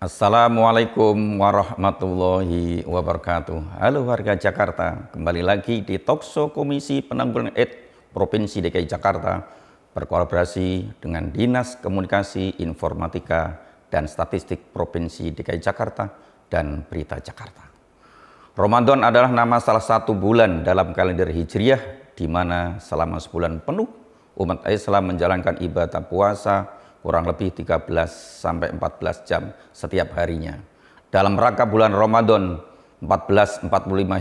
Assalamualaikum warahmatullahi wabarakatuh. Halo warga Jakarta, kembali lagi di Talkshow Komisi Penanggulangan AIDS Provinsi DKI Jakarta berkolaborasi dengan Dinas Komunikasi Informatika dan Statistik Provinsi DKI Jakarta dan Berita Jakarta. Ramadan adalah nama salah satu bulan dalam kalender Hijriah di mana selama sebulan penuh umat Islam menjalankan ibadah puasa kurang lebih 13-14 jam setiap harinya. Dalam rangka bulan Ramadan 1445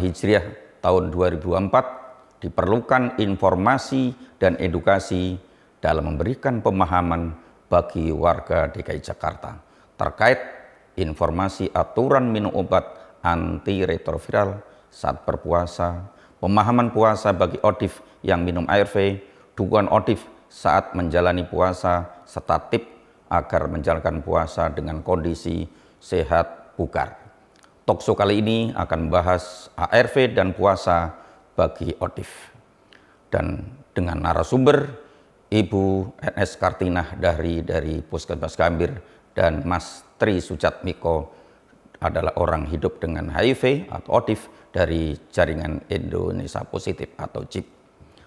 Hijriah tahun 2004, diperlukan informasi dan edukasi dalam memberikan pemahaman bagi warga DKI Jakarta terkait informasi aturan minum obat antiretroviral saat berpuasa, pemahaman puasa bagi ODIF yang minum ARV, dukungan ODIF saat menjalani puasa, serta tip agar menjalankan puasa dengan kondisi sehat bugar. Talkshow kali ini akan membahas ARV dan puasa bagi ODIF. Dan dengan narasumber Ibu NS Kartinah dari Puskesmas Gambir dan Mas Tri Sujatmiko adalah orang hidup dengan HIV atau ODIF dari Jaringan Indonesia Positif atau JIP.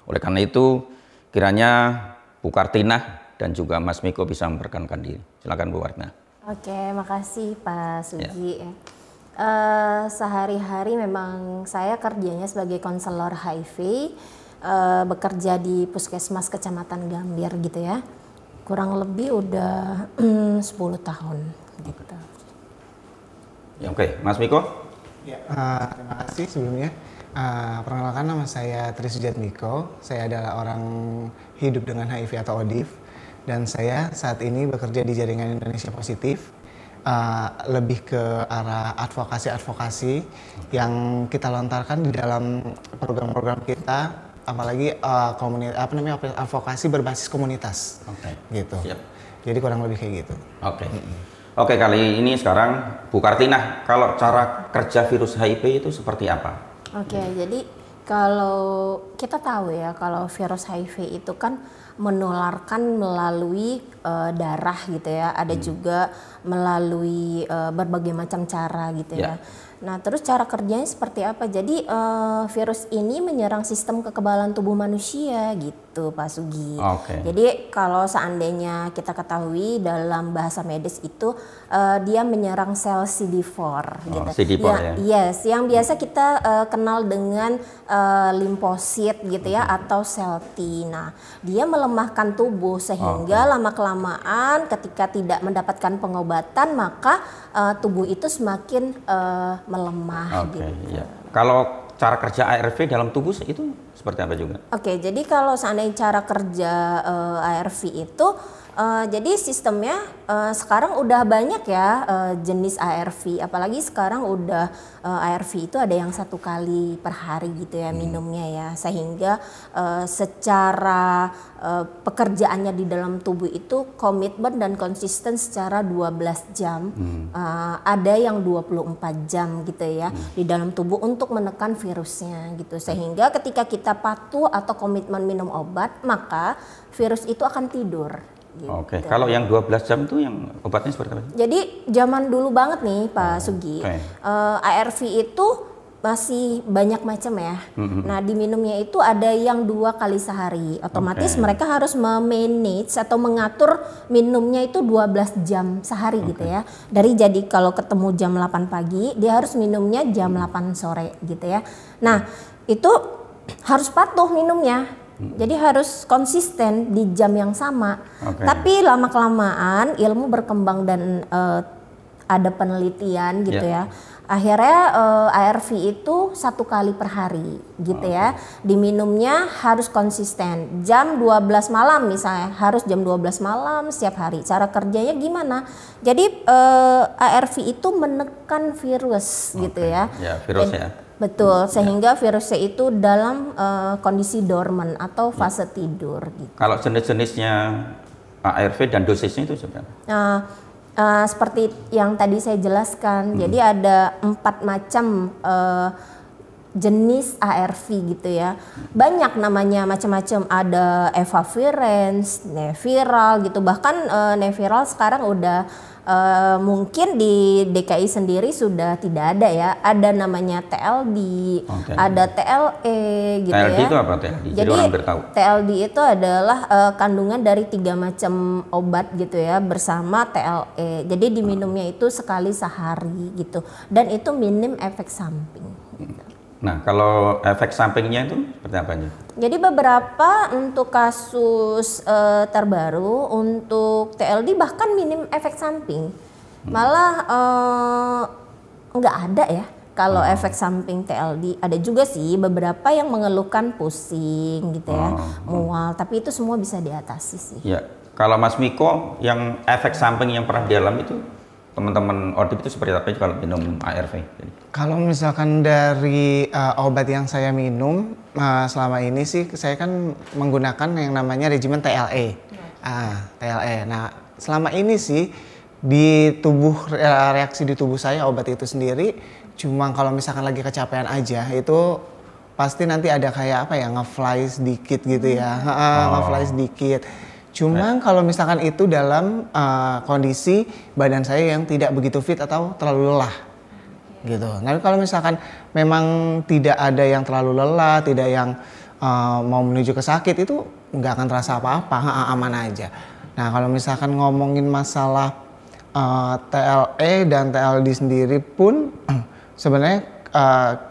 Oleh karena itu, kiranya Bu Kartinah dan juga Mas Miko bisa memperkenalkan diri. Silakan Bu Kartinah. Oke, makasih Pak Sugi. Ya. Sehari-hari memang saya kerjanya sebagai konselor HIV, bekerja di Puskesmas Kecamatan Gambir gitu ya. Kurang lebih udah 10 tahun gitu. Ya, oke, Mas Miko. Ya, terima kasih sebelumnya. Perkenalkan, nama saya Tri Sujatmiko. Saya adalah orang hidup dengan HIV atau ODIF, dan saya saat ini bekerja di Jaringan Indonesia Positif, lebih ke arah advokasi yang kita lontarkan di dalam program-program kita, apalagi advokasi berbasis komunitas. Gitu. Siap. Jadi kurang lebih kayak gitu. Oke, kali ini sekarang Bu Kartinah, kalau cara kerja virus HIV itu seperti apa? Jadi kalau kita tahu ya, kalau virus HIV itu kan menularkan melalui darah gitu ya, ada juga melalui berbagai macam cara gitu ya. Nah, terus cara kerjanya seperti apa? Jadi virus ini menyerang sistem kekebalan tubuh manusia gitu, Pak Sugi. Jadi kalau seandainya kita ketahui dalam bahasa medis itu dia menyerang sel CD4 gitu. CD4 ya. Yes, yang biasa kita kenal dengan limfosit gitu ya, atau sel T. Nah, dia melemahkan tubuh sehingga lama-kelamaan ketika tidak mendapatkan pengobatan maka tubuh itu semakin melemah gitu. Ya. Kalau cara kerja ARV dalam tubuh itu seperti apa juga? Jadi kalau seandainya cara kerja ARV itu jadi sistemnya sekarang udah banyak ya jenis ARV, apalagi sekarang udah ARV itu ada yang 1 kali per hari gitu ya minumnya ya, sehingga secara pekerjaannya di dalam tubuh itu komitmen dan konsisten secara 12 jam, ada yang 24 jam gitu ya di dalam tubuh untuk menekan virusnya gitu, sehingga ketika kita patuh atau komitmen minum obat maka virus itu akan tidur. Gitu. Kalau yang 12 jam itu yang obatnya seperti apa? Jadi zaman dulu banget nih Pak Sugi, ARV itu masih banyak macam ya. Nah, diminumnya itu ada yang 2 kali sehari. Otomatis mereka harus memanage atau mengatur minumnya itu 12 jam sehari gitu ya. Jadi kalau ketemu jam 8 pagi, dia harus minumnya jam 8 sore gitu ya. Nah, itu harus patuh minumnya. Jadi harus konsisten di jam yang sama. Tapi lama-kelamaan ilmu berkembang dan ada penelitian gitu ya. Akhirnya ARV itu 1 kali per hari gitu ya. Diminumnya harus konsisten. Jam 12 malam misalnya, harus jam 12 malam setiap hari. Cara kerjanya gimana? Jadi ARV itu menekan virus gitu ya. Virus ya. Betul, sehingga virusnya itu dalam kondisi dormant atau fase tidur gitu. Kalau jenis-jenisnya ARV dan dosisnya itu seperti apa? Seperti yang tadi saya jelaskan, jadi ada 4 macam jenis ARV gitu ya. Banyak namanya macam-macam, ada Efavirenz, Neviral gitu. Bahkan Neviral sekarang udah mungkin di DKI sendiri sudah tidak ada ya. Ada namanya TLD, ada TLE gitu TLD ya. itu apa TLD? Jadi orang bertahu. TLD itu adalah kandungan dari 3 macam obat gitu ya bersama TLE. Jadi diminumnya itu sekali sehari gitu. Dan itu minim efek samping. Gitu. Nah, kalau efek sampingnya itu seperti apa aja? Jadi beberapa untuk kasus terbaru untuk TLD bahkan minim efek samping. Malah nggak ada ya kalau efek samping TLD. Ada juga sih beberapa yang mengeluhkan pusing gitu ya, mual, tapi itu semua bisa diatasi sih. Ya, kalau Mas Miko yang efek samping yang pernah dialami itu teman-teman ODIP itu seperti apa kalau minum ARV? Kalau misalkan dari obat yang saya minum selama ini sih saya kan menggunakan yang namanya regimen TLE. TLE. Nah, selama ini sih di tubuh reaksi di tubuh saya obat itu sendiri cuma kalau misalkan lagi kecapean aja itu pasti nanti ada kayak apa ya, nge-fly sedikit gitu ya. Nge-fly sedikit. Cuma kalau misalkan itu dalam kondisi badan saya yang tidak begitu fit atau terlalu lelah gitu. Nah kalau misalkan memang tidak ada yang terlalu lelah, tidak yang mau menuju ke sakit, itu nggak akan terasa apa-apa, aman aja. Nah kalau misalkan ngomongin masalah TLE dan TLD sendiri pun sebenarnya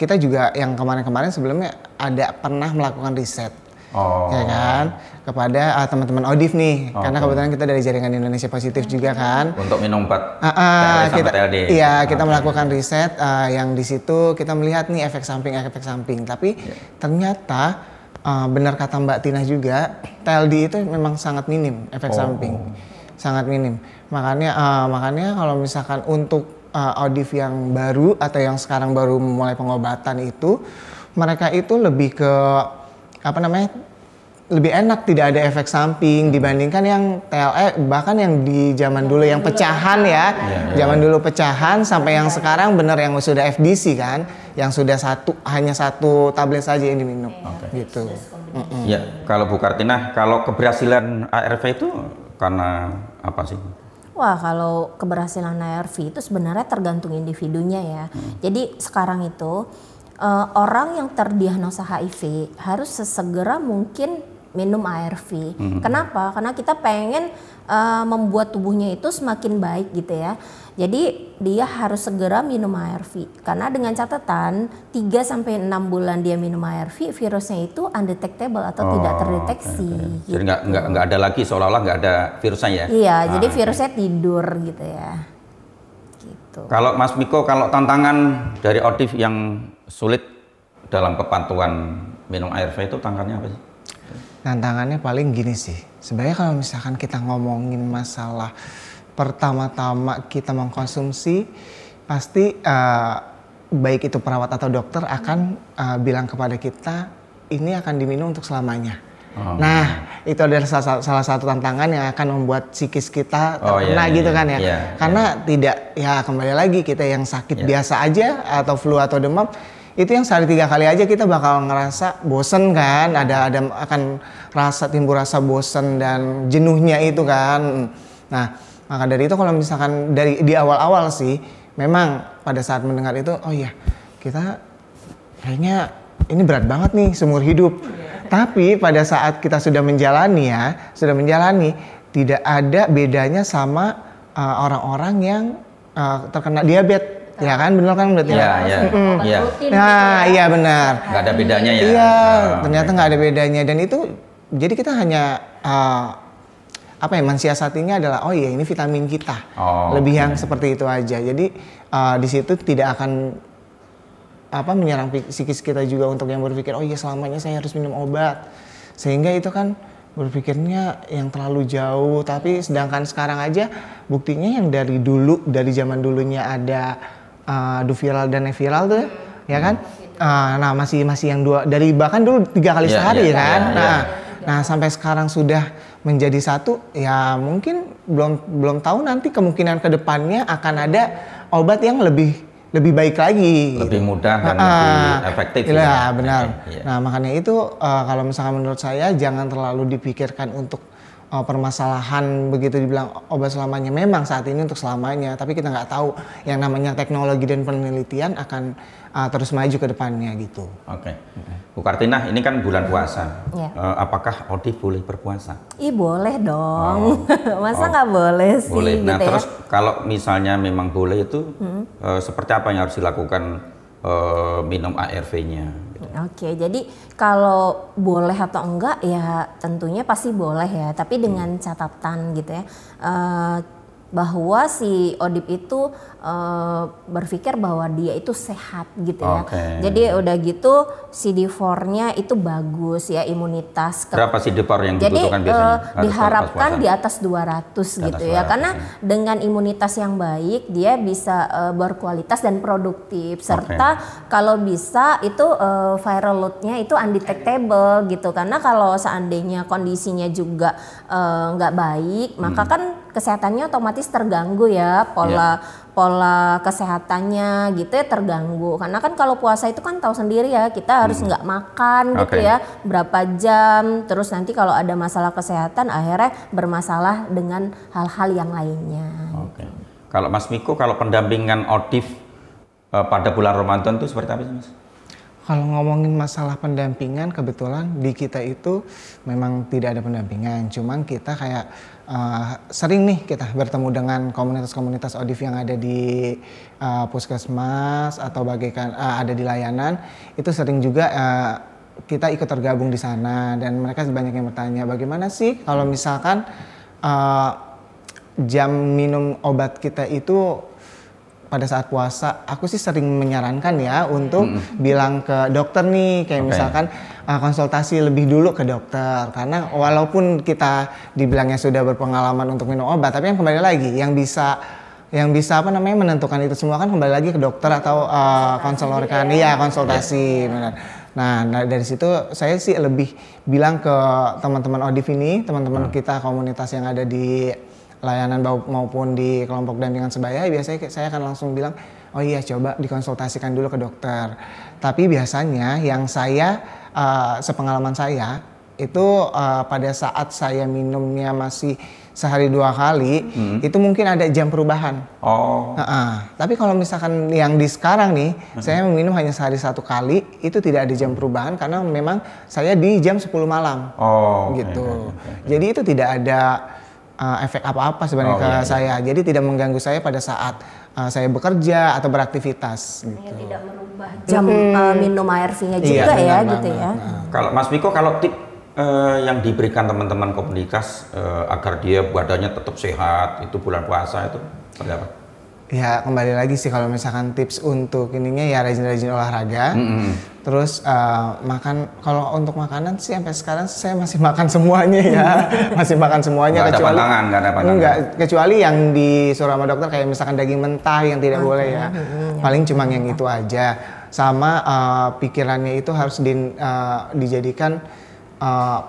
kita juga yang kemarin-kemarin sebelumnya ada pernah melakukan riset. Ya kan, kepada teman-teman ODIF nih, karena kebetulan kita dari Jaringan Indonesia Positif juga kan. Untuk minum obat TLE sama TLD. Iya, kita melakukan riset yang di situ kita melihat nih efek samping. Tapi ternyata benar kata Mbak Tina juga, TLD itu memang sangat minim efek samping, sangat minim. Makanya kalau misalkan untuk ODIF yang baru atau yang sekarang baru mulai pengobatan itu, mereka itu lebih ke lebih enak tidak ada efek samping dibandingkan yang TLE, bahkan yang di zaman dulu yang pecahan ya, zaman dulu pecahan sampai yang sekarang benar yang sudah FDC kan, yang sudah hanya satu tablet saja yang diminum gitu. Ya, kalau Bu Kartina, kalau keberhasilan ARV itu karena apa sih? Wah, kalau keberhasilan ARV itu sebenarnya tergantung individunya ya. Jadi sekarang itu orang yang terdiagnosa HIV harus sesegera mungkin minum ARV. Kenapa? Karena kita pengen membuat tubuhnya itu semakin baik gitu ya. Jadi dia harus segera minum ARV. Karena dengan catatan 3-6 bulan dia minum ARV, virusnya itu undetectable atau tidak terdeteksi. Gitu. Jadi nggak ada lagi, seolah-olah nggak ada virusnya ya? Iya, jadi virusnya tidur gitu ya. Gitu. Kalau Mas Miko, kalau tantangan dari ODIF yang sulit dalam kepatuhan minum ARV itu tantangannya apa sih? Tantangannya paling gini sih, sebenarnya kalau misalkan kita ngomongin masalah pertama-tama kita mengkonsumsi, pasti baik itu perawat atau dokter akan bilang kepada kita ini akan diminum untuk selamanya. Nah itu adalah salah satu tantangan yang akan membuat psikis kita terkena gitu kan ya. Karena tidak, ya kembali lagi kita yang sakit biasa aja atau flu atau demam, itu yang sehari 3 kali aja kita bakal ngerasa bosen kan, ada akan timbul rasa bosen dan jenuhnya itu kan. Nah maka dari itu kalau misalkan di awal-awal sih memang pada saat mendengar itu, oh iya kita kayaknya ini berat banget nih seumur hidup. Tapi pada saat kita sudah menjalani tidak ada bedanya sama orang-orang yang terkena diabetes. Ya kan, benar kan berarti? Iya. Nah, iya benar. Nggak ada bedanya ya? Iya, ternyata nggak ada bedanya. Dan itu, jadi kita hanya mensiasatinya adalah, oh iya ini vitamin kita. Lebih yang seperti itu aja. Jadi di situ tidak akan menyerang psikis kita juga untuk yang berpikir, oh iya selamanya saya harus minum obat. Sehingga itu kan berpikirnya yang terlalu jauh. Tapi sedangkan sekarang aja buktinya yang dari zaman dulunya ada Duviral dan Neviral tuh ya kan, nah masih yang bahkan dulu 3 kali sehari kan. Nah sampai sekarang sudah menjadi 1, ya mungkin belum tahu nanti kemungkinan kedepannya akan ada obat yang lebih lebih baik lagi. Lebih mudah dan lebih efektif. Iya, benar. Nah, makanya itu kalau misalkan menurut saya jangan terlalu dipikirkan untuk permasalahan begitu dibilang obat selamanya. Memang saat ini untuk selamanya, tapi kita nggak tahu yang namanya teknologi dan penelitian akan terus maju ke depannya gitu. Oke. Bu Kartina, ini kan bulan puasa. Apakah ODIF boleh berpuasa? Ih, boleh dong. Masa nggak boleh sih? Boleh. Nah, gitu terus kalau misalnya memang boleh itu seperti apa yang harus dilakukan minum ARV-nya? Oke, jadi kalau boleh atau enggak ya tentunya pasti boleh ya, tapi dengan catatan gitu ya, bahwa si ODIF itu berpikir bahwa dia itu sehat gitu ya. Jadi udah gitu CD4-nya itu bagus ya, imunitas. Berapa CD4 yang dibutuhkan biasanya? Diharapkan di atas 200 gitu ya. Karena dengan imunitas yang baik dia bisa berkualitas dan produktif, serta kalau bisa itu viral load-nya itu undetectable gitu. Karena kalau seandainya kondisinya juga nggak baik, maka kan kesehatannya otomatis terganggu ya, pola kesehatannya gitu ya terganggu. Karena kan kalau puasa itu kan tahu sendiri ya, kita harus nggak makan gitu ya berapa jam, terus nanti kalau ada masalah kesehatan akhirnya bermasalah dengan hal-hal yang lainnya. Kalau Mas Miko, kalau pendampingan ODIF pada bulan Ramadan itu seperti apa sih Mas? Kalau ngomongin masalah pendampingan, kebetulan di kita itu memang tidak ada pendampingan. Cuman kita kayak sering nih kita bertemu dengan komunitas-komunitas ODIF yang ada di puskesmas atau bagaikan ada di layanan. Itu sering juga kita ikut tergabung di sana, dan mereka banyak yang bertanya bagaimana sih kalau misalkan jam minum obat kita itu pada saat puasa. Aku sih sering menyarankan ya untuk bilang ke dokter nih, kayak misalkan konsultasi lebih dulu ke dokter, karena walaupun kita dibilangnya sudah berpengalaman untuk minum obat, tapi yang kembali lagi yang bisa apa namanya menentukan itu semua kan kembali lagi ke dokter atau konselor kan, iya konsultasi. Nah dari situ saya sih lebih bilang ke teman-teman ODIF ini, teman-teman kita komunitas yang ada di layanan maupun di kelompok dampingan sebaya, biasanya saya akan langsung bilang, oh iya coba dikonsultasikan dulu ke dokter. Tapi biasanya yang saya sepengalaman saya itu pada saat saya minumnya masih sehari 2 kali, itu mungkin ada jam perubahan. Tapi kalau misalkan yang di sekarang nih, saya meminum hanya sehari 1 kali, itu tidak ada jam perubahan karena memang saya di jam 10 malam. Gitu. Jadi itu tidak ada efek apa-apa sebenarnya ke saya. Jadi tidak mengganggu saya pada saat saya bekerja atau beraktivitas gitu. Tidak merubah jam minum ARV-nya juga ya gitu ya. Kalau Mas Miko, kalau tip yang diberikan teman-teman komunitas agar dia badannya tetap sehat itu bulan puasa itu seperti apa? Ya kembali lagi sih kalau misalkan tips untuk ininya ya rajin-rajin olahraga. Terus makan, kalau untuk makanan sih sampai sekarang saya masih makan semuanya ya. Masih makan semuanya, nggak kecuali nggak ada pantangan. Enggak, kecuali yang disuruh sama dokter kayak misalkan daging mentah yang tidak boleh ya. Paling cuma yang itu aja. Sama pikirannya itu harus dijadikan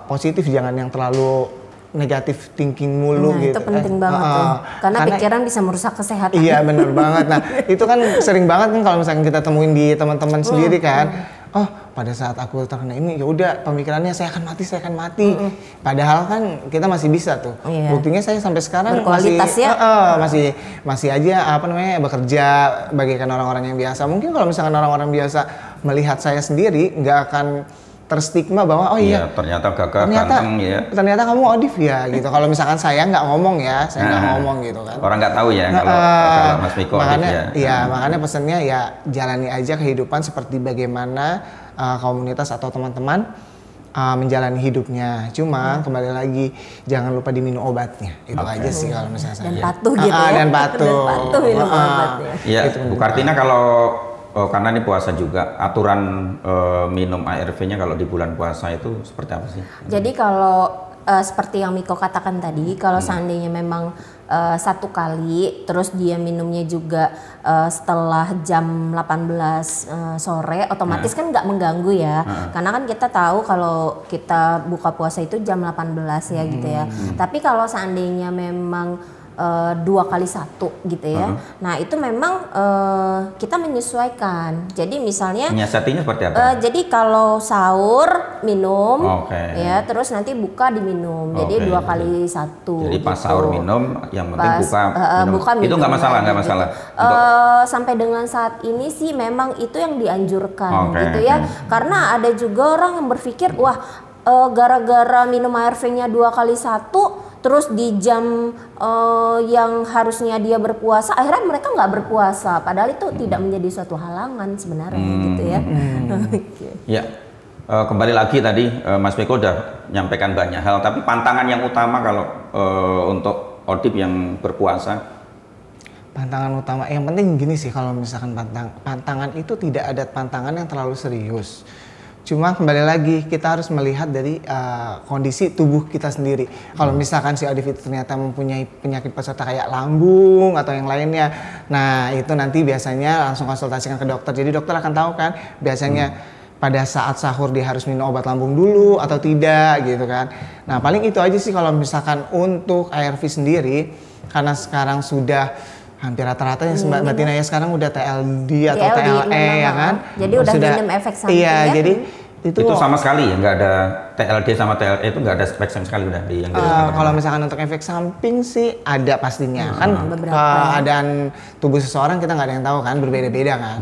positif, jangan yang terlalu negatif thinking mulu gitu. Itu penting banget tuh. Karena pikiran bisa merusak kesehatan. Iya benar banget. Nah itu kan sering banget kan kalau misalnya kita temuin di teman-teman sendiri kan. Oh pada saat aku terkena ini ya udah pemikirannya saya akan mati. Padahal kan kita masih bisa tuh. Buktinya saya sampai sekarang masih aja apa namanya bekerja bagaikan orang-orang yang biasa. Mungkin kalau misalkan orang-orang biasa melihat saya sendiri nggak akan terstigma bahwa oh iya ternyata gagah ganteng ya. Ternyata kamu ODIF ya gitu. Kalau misalkan saya nggak ngomong ya, saya nggak ngomong gitu kan. Orang nggak tahu ya kalau Mas Miko ODIF ya. Iya, makanya pesannya ya jalani aja kehidupan seperti bagaimana komunitas atau teman-teman menjalani hidupnya. Cuma kembali lagi jangan lupa diminum obatnya. Itu aja sih kalau misalnya saya. Dan patuh gitu ya. Dan patuh. Dan patuh minum obatnya. Iya, Bu Kartina kalau karena ini puasa juga, aturan minum ARV-nya kalau di bulan puasa itu seperti apa sih? Jadi kalau seperti yang Miko katakan tadi, kalau seandainya memang 1 kali, terus dia minumnya juga setelah jam 18 sore, otomatis kan nggak mengganggu ya. Karena kan kita tahu kalau kita buka puasa itu jam 18 ya gitu ya. Tapi kalau seandainya memang 2x1 gitu ya. Nah itu memang kita menyesuaikan. Jadi misalnya menyiasatinya seperti apa? Jadi kalau sahur minum, ya terus nanti buka diminum. Jadi 2x1. Jadi pas gitu. sahur minum, yang penting buka minum. Itu nggak masalah, nggak masalah. Sampai dengan saat ini sih memang itu yang dianjurkan gitu ya. Karena ada juga orang yang berpikir wah gara-gara minum ARV-nya 2x1 terus di jam yang harusnya dia berpuasa, akhirnya mereka nggak berpuasa. Padahal itu tidak menjadi suatu halangan sebenarnya gitu ya. Ya, kembali lagi tadi Mas Miko udah menyampaikan banyak hal. Tapi pantangan yang utama kalau untuk ODIP yang berpuasa? Pantangan utama, yang penting gini sih, kalau misalkan pantangan itu tidak ada pantangan yang terlalu serius. Cuma kembali lagi kita harus melihat dari kondisi tubuh kita sendiri. Kalau misalkan si ODIP itu ternyata mempunyai penyakit peserta kayak lambung atau yang lainnya, nah itu nanti biasanya langsung konsultasikan ke dokter. Jadi dokter akan tahu kan biasanya pada saat sahur dia harus minum obat lambung dulu atau tidak gitu kan. Nah paling itu aja sih kalau misalkan untuk ARV sendiri, karena sekarang sudah hampir rata-rata yang Mbak Tina ya sekarang udah TLD atau TLE ya kan. Jadi udah minum efek samping iya, ya. jadi itu sama sekali ya, nggak ada TLD sama TLE itu nggak ada efek samping sekali udah di yang kalau misalkan untuk efek samping sih ada pastinya kan keadaan tubuh seseorang kita nggak ada yang tahu kan, berbeda-beda kan.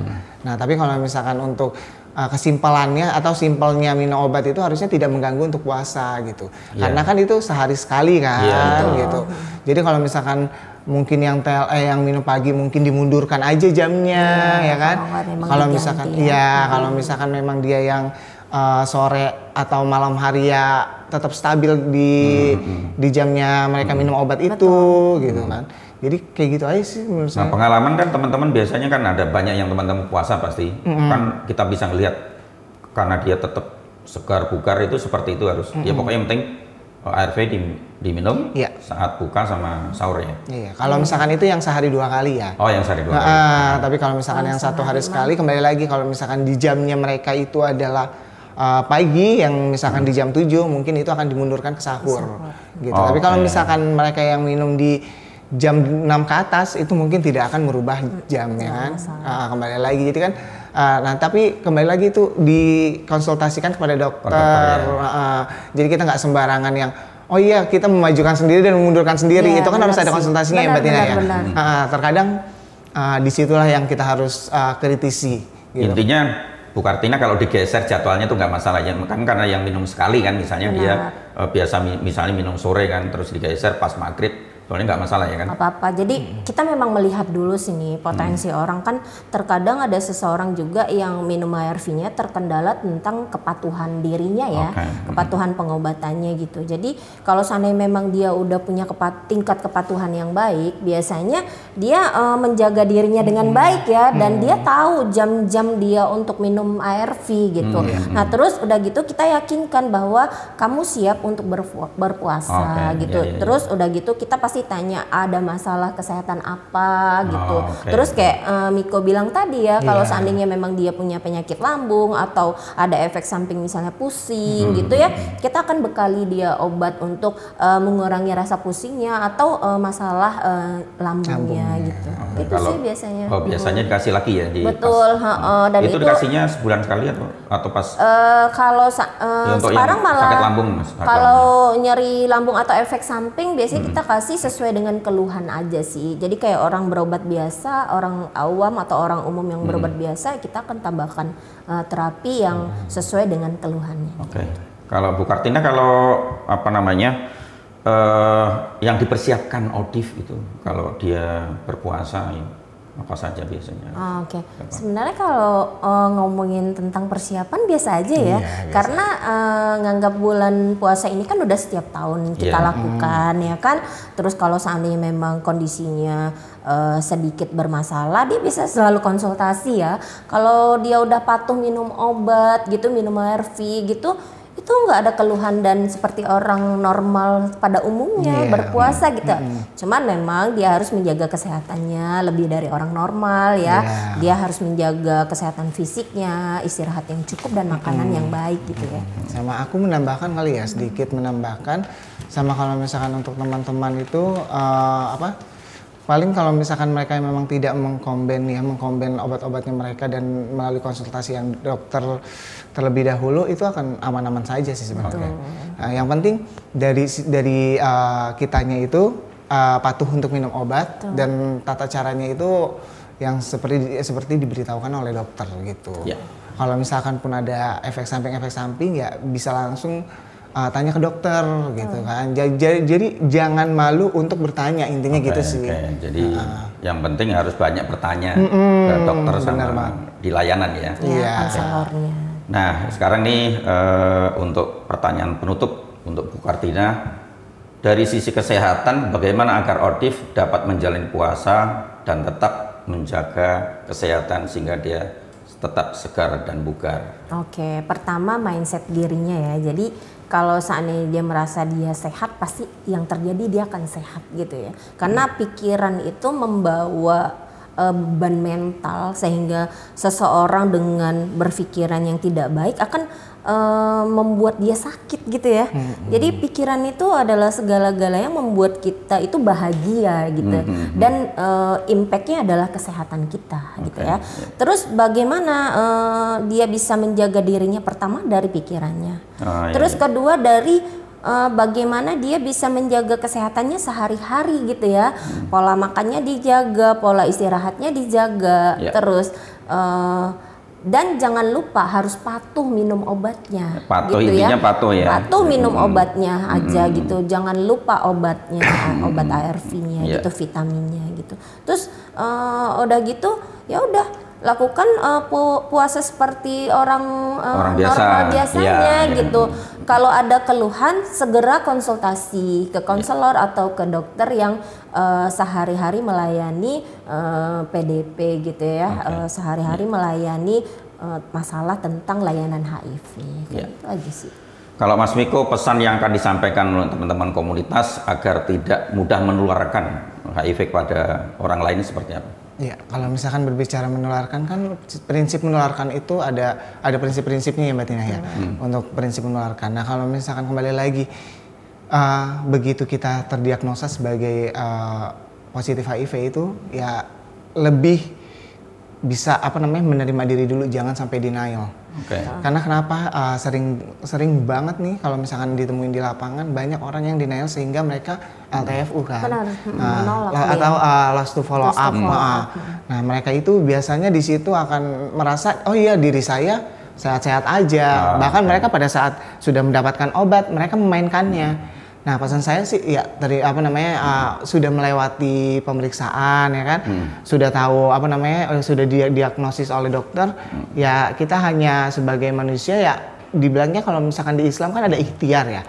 Nah tapi kalau misalkan untuk kesimpulannya atau simpelnya minum obat itu harusnya tidak mengganggu untuk puasa gitu. Karena kan itu sehari sekali kan gitu. Jadi kalau misalkan mungkin yang TLE yang minum pagi mungkin dimundurkan aja jamnya ya kan. Kalau misalkan kalau misalkan memang dia yang sore atau malam hari ya tetap stabil di jamnya mereka minum obat itu gitu kan. Jadi kayak gitu aja sih menurut saya. Nah pengalaman kan teman-teman biasanya kan ada banyak yang teman-teman puasa pasti. Kan kita bisa ngelihat karena dia tetap segar bugar itu seperti itu harus. Ya pokoknya yang penting ARV diminum saat buka sama sahur ya. Iya, kalau misalkan itu yang sehari 2 kali ya. Oh, yang sehari 2 kali. Tapi kalau misalkan yang 1 hari sekali, kembali lagi kalau misalkan di jamnya mereka itu adalah pagi, yang misalkan di jam 7 mungkin itu akan dimundurkan ke sahur. Gitu. Tapi kalau misalkan mereka yang minum di jam 6 ke atas itu mungkin tidak akan merubah jamnya kan. Kembali lagi jadi kan nah tapi kembali lagi itu dikonsultasikan kepada dokter. Jadi kita nggak sembarangan yang oh iya kita memajukan sendiri dan memundurkan sendiri. Itu kan harus ada konsultasinya ya Mbak Tina ya. Terkadang disitulah yang kita harus kritisi. Gitu. Intinya Bu Kartina kalau digeser jadwalnya itu nggak masalah ya, kan karena yang minum sekali kan misalnya dia biasa misalnya minum sore kan terus digeser pas maghrib. Soalnya nggak masalah ya kan? Apa-apa. Jadi kita memang melihat dulu sini potensi orang kan. Terkadang ada seseorang juga yang minum ARV-nya terkendala tentang kepatuhan dirinya ya, kepatuhan pengobatannya gitu. Jadi kalau seandainya memang dia udah punya tingkat kepatuhan yang baik, biasanya dia menjaga dirinya dengan baik ya, dan dia tahu jam-jam dia untuk minum ARV gitu. Nah terus udah gitu kita yakinkan bahwa kamu siap untuk berpuasa gitu. Terus udah gitu kita pasti tanya ada masalah kesehatan apa gitu. Terus kayak Miko bilang tadi ya, kalau seandainya memang dia punya penyakit lambung atau ada efek samping misalnya pusing gitu ya, kita akan bekali dia obat untuk mengurangi rasa pusingnya atau masalah lambungnya gitu. Itu sih biasanya. Oh biasanya dikasih lagi ya di betul. Dan itu dikasihnya sebulan sekali atau pas? Kalau sekarang malah sakit lambung, Mas. Kalau nyeri lambung atau efek samping biasanya kita kasih sesuai dengan keluhan aja sih. Jadi kayak orang berobat biasa, orang awam atau orang umum yang berobat biasa, kita akan tambahkan terapi yang sesuai dengan keluhannya. Kalau Bu Kartina kalau apa namanya yang dipersiapkan ODIP itu kalau dia berpuasa apa saja biasanya? Sebenarnya kalau ngomongin tentang persiapan biasa aja ya, karena nganggap bulan puasa ini kan udah setiap tahun kita lakukan ya kan. Terus kalau seandainya memang kondisinya sedikit bermasalah, dia bisa selalu konsultasi ya. Kalau dia udah patuh minum obat gitu, minum ARV gitu, itu itu nggak ada keluhan dan seperti orang normal pada umumnya berpuasa gitu. Cuman memang dia harus menjaga kesehatannya lebih dari orang normal ya. Dia harus menjaga kesehatan fisiknya, istirahat yang cukup dan makanan yang baik gitu ya. Sama aku menambahkan kali ya, sedikit menambahkan, sama kalau misalkan untuk teman-teman itu paling kalau misalkan mereka memang tidak mengkomben obat-obatnya mereka dan melalui konsultasi yang dokter terlebih dahulu, itu akan aman-aman saja sih sebenarnya. Yang penting dari kitanya itu patuh untuk minum obat. Dan tata caranya itu yang seperti diberitahukan oleh dokter gitu. Kalau misalkan pun ada efek samping ya bisa langsung tanya ke dokter gitu kan. Jadi jangan malu untuk bertanya, intinya gitu sih. Jadi yang penting harus banyak bertanya ke dokter sama di layanan ya. Konselornya. Nah sekarang nih untuk pertanyaan penutup untuk Bu Kartina, dari sisi kesehatan bagaimana agar ODIF dapat menjalani puasa dan tetap menjaga kesehatan sehingga dia tetap segar dan bugar? Oke, pertama mindset dirinya ya. Jadi kalau seandainya dia merasa dia sehat, pasti yang terjadi dia akan sehat gitu ya. Karena pikiran itu membawa beban mental, sehingga seseorang dengan berpikiran yang tidak baik akan membuat dia sakit gitu ya. Jadi pikiran itu adalah segala-galanya yang membuat kita itu bahagia gitu. Dan impactnya adalah kesehatan kita gitu ya. Terus bagaimana dia bisa menjaga dirinya? Pertama dari pikirannya. Terus kedua dari bagaimana dia bisa menjaga kesehatannya sehari-hari gitu ya. Pola makannya dijaga, pola istirahatnya dijaga. Terus dan jangan lupa harus patuh minum obatnya. Patuh gitu intinya ya. Patuh ya. Patuh minum obatnya aja gitu. Jangan lupa obatnya, obat ARV-nya gitu, vitaminnya gitu. Terus udah gitu ya udah lakukan puasa seperti orang normal biasanya gitu. Kalau ada keluhan segera konsultasi ke konselor atau ke dokter yang sehari-hari melayani PDP gitu ya. Sehari-hari melayani masalah tentang layanan HIV. Gitu aja sih. Kalau Mas Miko, pesan yang akan disampaikan oleh teman-teman komunitas agar tidak mudah menularkan HIV kepada orang lain seperti apa? Ya, kalau misalkan berbicara menularkan kan prinsip menularkan itu ada prinsip-prinsipnya ya Mbak Tina ya. Untuk prinsip menularkan. Nah, kalau misalkan kembali lagi begitu kita terdiagnosa sebagai positif HIV itu ya lebih bisa menerima diri dulu, jangan sampai denial. Karena kenapa sering banget nih kalau misalkan ditemuin di lapangan banyak orang yang denial sehingga mereka LTFU kan. Atau lost to follow up. Nah, mereka itu biasanya di situ akan merasa oh iya diri saya sehat-sehat aja. Bahkan mereka pada saat sudah mendapatkan obat mereka memainkannya. Nah, pesan saya sih ya dari sudah melewati pemeriksaan ya kan, sudah tahu sudah diagnosis oleh dokter, ya kita hanya sebagai manusia ya dibilangnya kalau misalkan di Islam kan ada ikhtiar ya.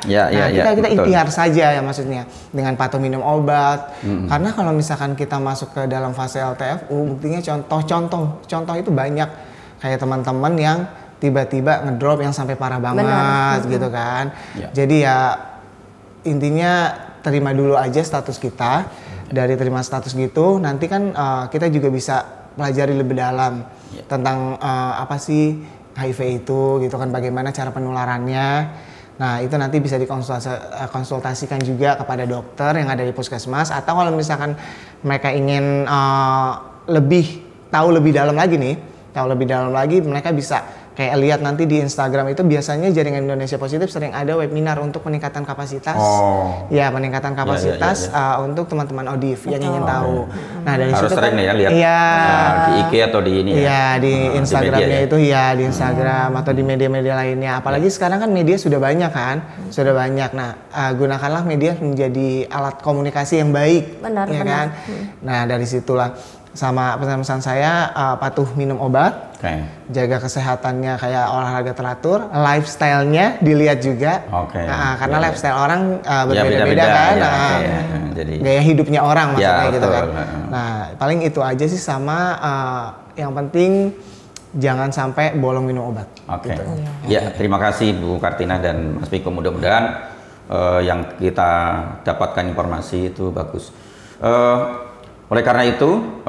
Kita ikhtiar saja ya maksudnya dengan patuh minum obat. Karena kalau misalkan kita masuk ke dalam fase LTFU, buktinya contoh itu banyak kayak teman-teman yang tiba-tiba ngedrop yang sampai parah banget gitu kan. Jadi ya intinya terima dulu aja status kita. Dari terima status gitu nanti kan kita juga bisa pelajari lebih dalam tentang apa sih HIV itu gitu kan, bagaimana cara penularannya. Nah itu nanti bisa dikonsultasikan juga kepada dokter yang ada di puskesmas, atau kalau misalkan mereka ingin tahu lebih dalam lagi mereka bisa kayak lihat nanti di Instagram itu biasanya Jaringan Indonesia Positif sering ada webinar untuk peningkatan kapasitas. Peningkatan kapasitas untuk teman-teman ODIF yang ingin tahu. Nah dari harus situ sering kan, lihat di IG atau di ini di Instagramnya itu di Instagram atau di media-media lainnya. Apalagi sekarang kan media sudah banyak kan, Nah gunakanlah media menjadi alat komunikasi yang baik, kan? Nah dari situlah sama pesan-pesan saya patuh minum obat. Jaga kesehatannya kayak olahraga teratur, lifestyle-nya dilihat juga, karena lifestyle orang berbeda-beda kan, jadi gaya hidupnya orang maksudnya gitu kan. Nah paling itu aja sih, sama yang penting jangan sampai bolong minum obat. Oke. Gitu. Ya, terima kasih Bu Kartina dan Mas Miko. Mudah-mudahan yang kita dapatkan informasi itu bagus. Oleh karena itu,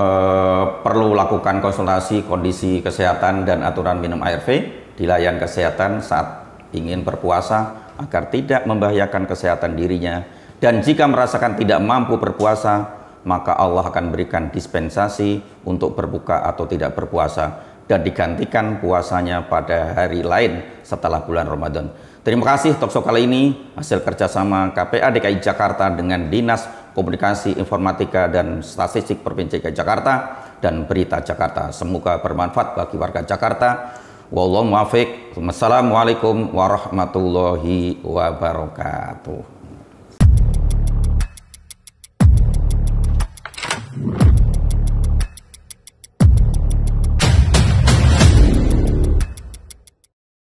perlu lakukan konsultasi kondisi kesehatan dan aturan minum ARV di layanan kesehatan saat ingin berpuasa agar tidak membahayakan kesehatan dirinya. Dan jika merasakan tidak mampu berpuasa, maka Allah akan berikan dispensasi untuk berbuka atau tidak berpuasa dan digantikan puasanya pada hari lain setelah bulan Ramadan. Terima kasih. Talkshow kali ini hasil kerjasama KPA DKI Jakarta dengan Dinas Komunikasi Informatika dan Statistik Provinsi DKI Jakarta dan Berita Jakarta. Semoga bermanfaat bagi warga Jakarta. Wallahu muwaffiq. Wassalamualaikum warahmatullahi wabarakatuh.